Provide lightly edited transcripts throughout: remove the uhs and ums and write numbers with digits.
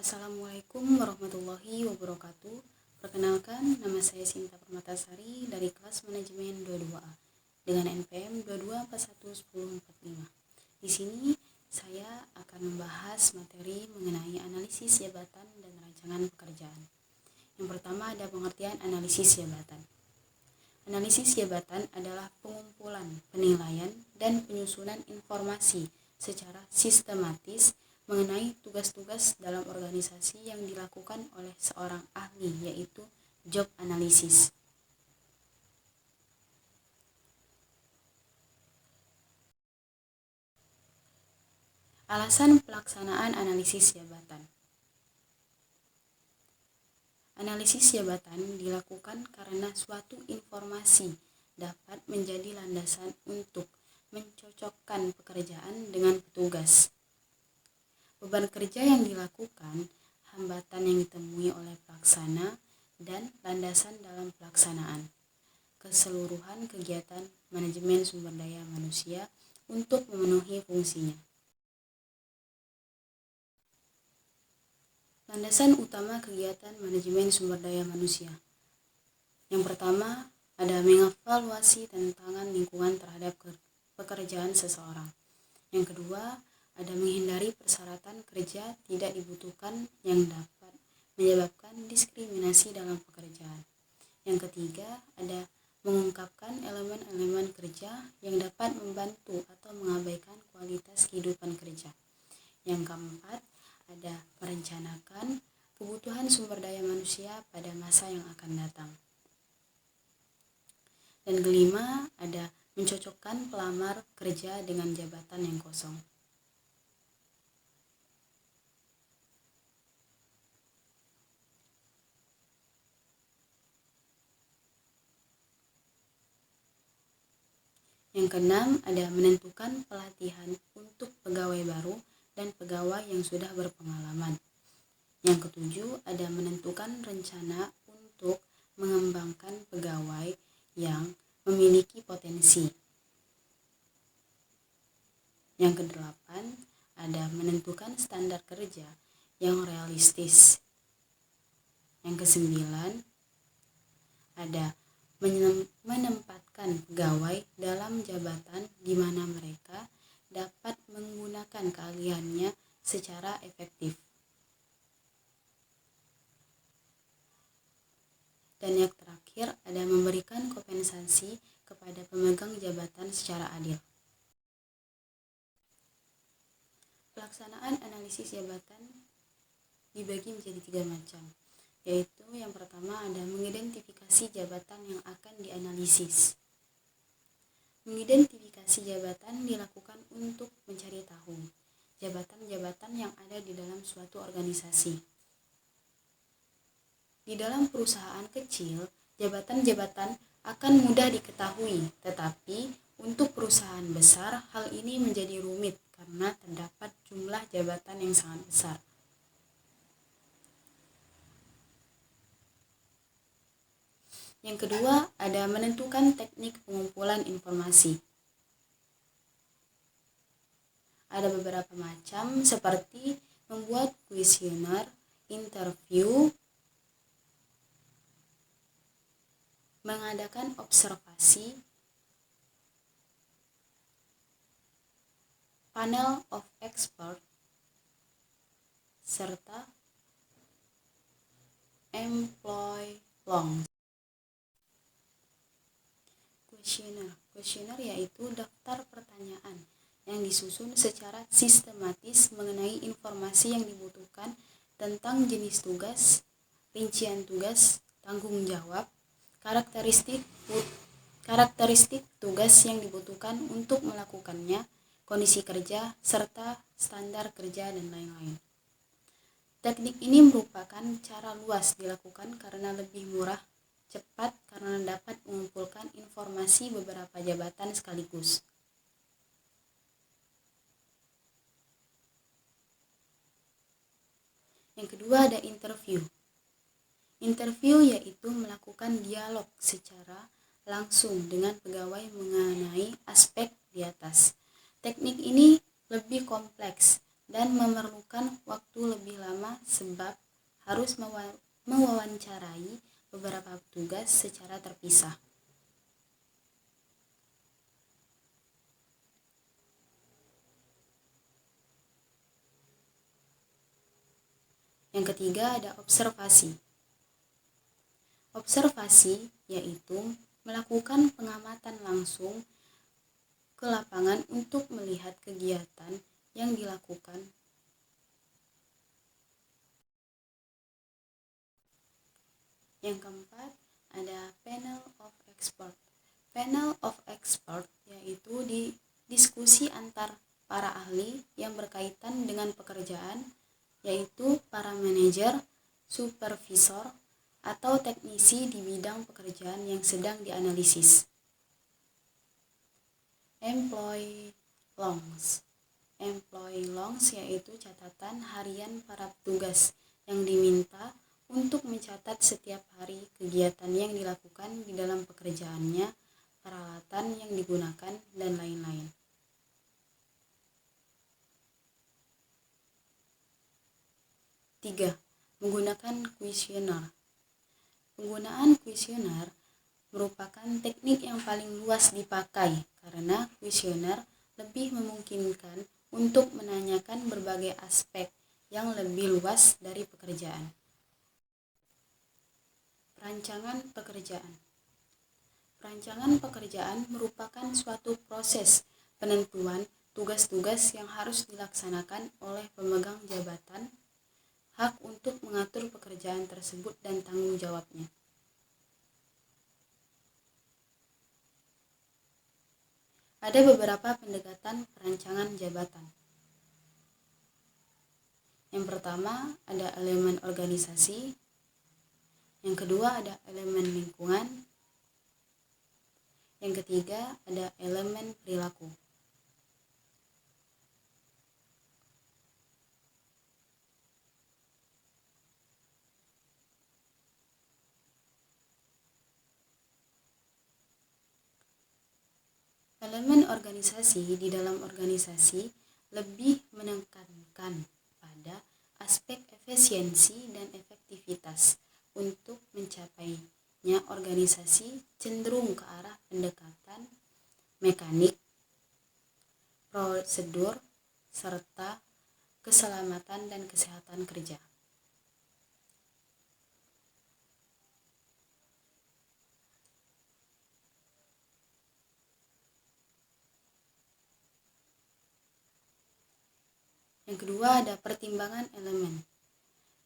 Assalamualaikum warahmatullahi wabarakatuh. Perkenalkan, nama saya Sinta Permatasari dari kelas manajemen 22A dengan NPM 22411045. Di sini saya akan membahas materi mengenai analisis jabatan dan rancangan pekerjaan. Yang pertama ada pengertian analisis jabatan. Analisis jabatan adalah pengumpulan, penilaian, dan penyusunan informasi secara sistematis mengenai tugas-tugas dalam organisasi yang dilakukan oleh seorang ahli, yaitu job analysis. Alasan pelaksanaan analisis jabatan. Analisis jabatan dilakukan karena suatu informasi dapat menjadi landasan untuk mencocokkan pekerjaan dengan petugas. Beban kerja yang dilakukan, hambatan yang ditemui oleh pelaksana, dan landasan dalam pelaksanaan keseluruhan kegiatan manajemen sumber daya manusia untuk memenuhi fungsinya. Landasan utama kegiatan manajemen sumber daya manusia. Yang pertama, ada mengevaluasi tantangan lingkungan terhadap pekerjaan seseorang. Yang kedua, ada menghindari persyaratan kerja tidak dibutuhkan yang dapat menyebabkan diskriminasi dalam pekerjaan. Yang ketiga, ada mengungkapkan elemen-elemen kerja yang dapat membantu atau mengabaikan kualitas kehidupan kerja. Yang keempat, ada merencanakan kebutuhan sumber daya manusia pada masa yang akan datang. Dan kelima, ada mencocokkan pelamar kerja dengan jabatan yang kosong. Yang keenam, ada menentukan pelatihan untuk pegawai baru dan pegawai yang sudah berpengalaman. Yang ketujuh, ada menentukan rencana untuk mengembangkan pegawai yang memiliki potensi. Yang kedelapan, ada menentukan standar kerja yang realistis. Yang kesembilan, ada menempatkan pegawai dalam jabatan di mana mereka dapat menggunakan keahliannya secara efektif. Dan yang terakhir, ada memberikan kompensasi kepada pemegang jabatan secara adil. Pelaksanaan analisis jabatan dibagi menjadi 3 macam, yaitu yang pertama ada mengidentifikasi jabatan yang akan dianalisis. Mengidentifikasi jabatan dilakukan untuk mencari tahu jabatan-jabatan yang ada di dalam suatu organisasi. Di dalam perusahaan kecil, jabatan-jabatan akan mudah diketahui, tetapi untuk perusahaan besar hal ini menjadi rumit karena terdapat jumlah jabatan yang sangat besar. Yang kedua, ada menentukan teknik pengumpulan informasi. Ada beberapa macam seperti membuat kuesioner, interview, mengadakan observasi, panel of expert, serta employee long. Kuesioner yaitu daftar pertanyaan yang disusun secara sistematis mengenai informasi yang dibutuhkan tentang jenis tugas, rincian tugas, tanggung jawab, karakteristik tugas yang dibutuhkan untuk melakukannya, kondisi kerja, serta standar kerja dan lain-lain. Teknik ini merupakan cara luas dilakukan karena lebih murah, cepat karena dapat mengumpulkan informasi beberapa jabatan sekaligus. Yang kedua ada interview. Interview yaitu melakukan dialog secara langsung dengan pegawai mengenai aspek di atas. Teknik ini lebih kompleks, dan memerlukan waktu lebih lama sebab harus mewawancarai beberapa petugas secara terpisah. Yang ketiga ada observasi. Observasi yaitu melakukan pengamatan langsung ke lapangan untuk melihat kegiatan yang dilakukan. Yang keempat ada panel of expert. Panel of expert yaitu diskusi antar para ahli yang berkaitan dengan pekerjaan, yaitu para manajer, supervisor, atau teknisi di bidang pekerjaan yang sedang dianalisis. Employee logs. Employee logs yaitu catatan harian para petugas yang diminta untuk mencatat setiap hari kegiatan yang dilakukan di dalam pekerjaannya, peralatan yang digunakan, dan lain-lain. Tiga, menggunakan kuesioner. Penggunaan kuesioner merupakan teknik yang paling luas dipakai karena kuesioner lebih memungkinkan untuk menanyakan berbagai aspek yang lebih luas dari pekerjaan. Perancangan pekerjaan. Perancangan pekerjaan merupakan suatu proses penentuan tugas-tugas yang harus dilaksanakan oleh pemegang jabatan, hak untuk mengatur pekerjaan tersebut dan tanggung jawabnya. Ada beberapa pendekatan perancangan jabatan. Yang pertama ada elemen organisasi, yang kedua ada elemen lingkungan, yang ketiga ada elemen perilaku. Elemen organisasi di dalam organisasi lebih menekankan pada aspek efisiensi dan efektivitas. Untuk mencapainya, organisasi cenderung ke arah pendekatan mekanik, prosedur, serta keselamatan dan kesehatan kerja. Yang kedua ada pertimbangan elemen.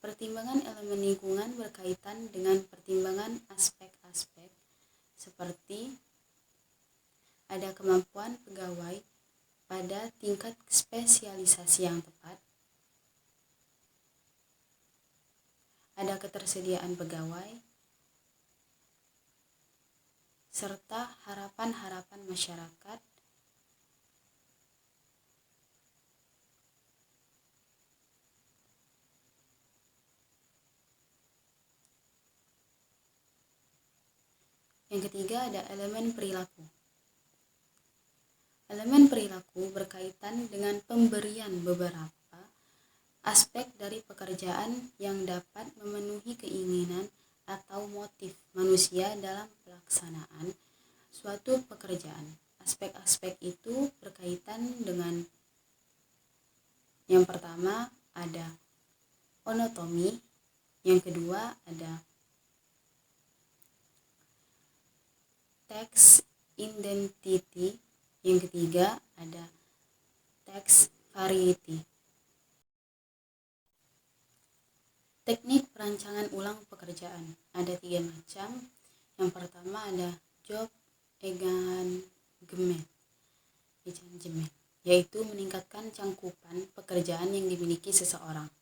Pertimbangan elemen lingkungan berkaitan dengan pertimbangan aspek-aspek seperti ada kemampuan pegawai pada tingkat spesialisasi yang tepat, ada ketersediaan pegawai, serta harapan-harapan masyarakat. Yang ketiga ada elemen perilaku. Elemen perilaku berkaitan dengan pemberian beberapa aspek dari pekerjaan yang dapat memenuhi keinginan atau motif manusia dalam pelaksanaan suatu pekerjaan. Aspek-aspek itu berkaitan dengan yang pertama ada otonomi, yang kedua ada task identity, yang ketiga ada task variety. Teknik perancangan ulang pekerjaan ada 3 macam. Yang pertama ada job engagement, yaitu meningkatkan cangkupan pekerjaan yang dimiliki seseorang.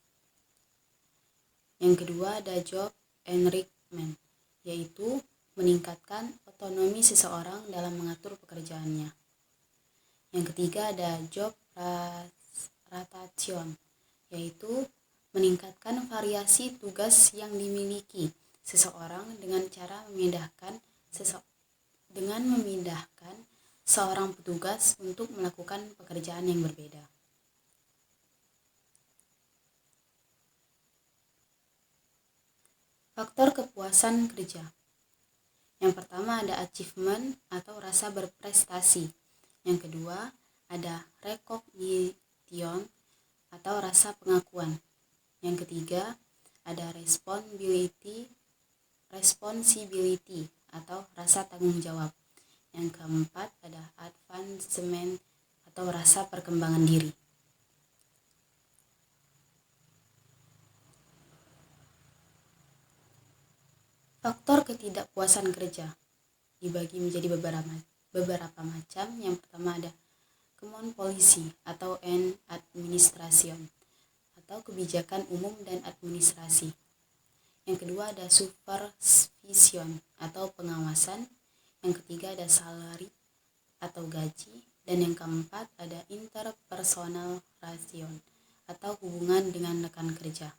Yang kedua ada job enrichment, yaitu meningkatkan otonomi seseorang dalam mengatur pekerjaannya. Yang ketiga ada job rotation, yaitu meningkatkan variasi tugas yang dimiliki seseorang dengan cara memindahkan seorang petugas untuk melakukan pekerjaan yang berbeda. Faktor kepuasan kerja. Yang pertama ada achievement atau rasa berprestasi. Yang kedua ada recognition atau rasa pengakuan. Yang ketiga ada responsibility atau rasa tanggung jawab. Yang keempat ada advancement atau rasa perkembangan diri. Faktor ketidakpuasan kerja dibagi menjadi beberapa macam. Yang pertama ada common policy atau administration atau kebijakan umum dan administrasi. Yang kedua ada supervision atau pengawasan. Yang ketiga ada salary atau gaji. Dan yang keempat ada interpersonal relation atau hubungan dengan rekan kerja.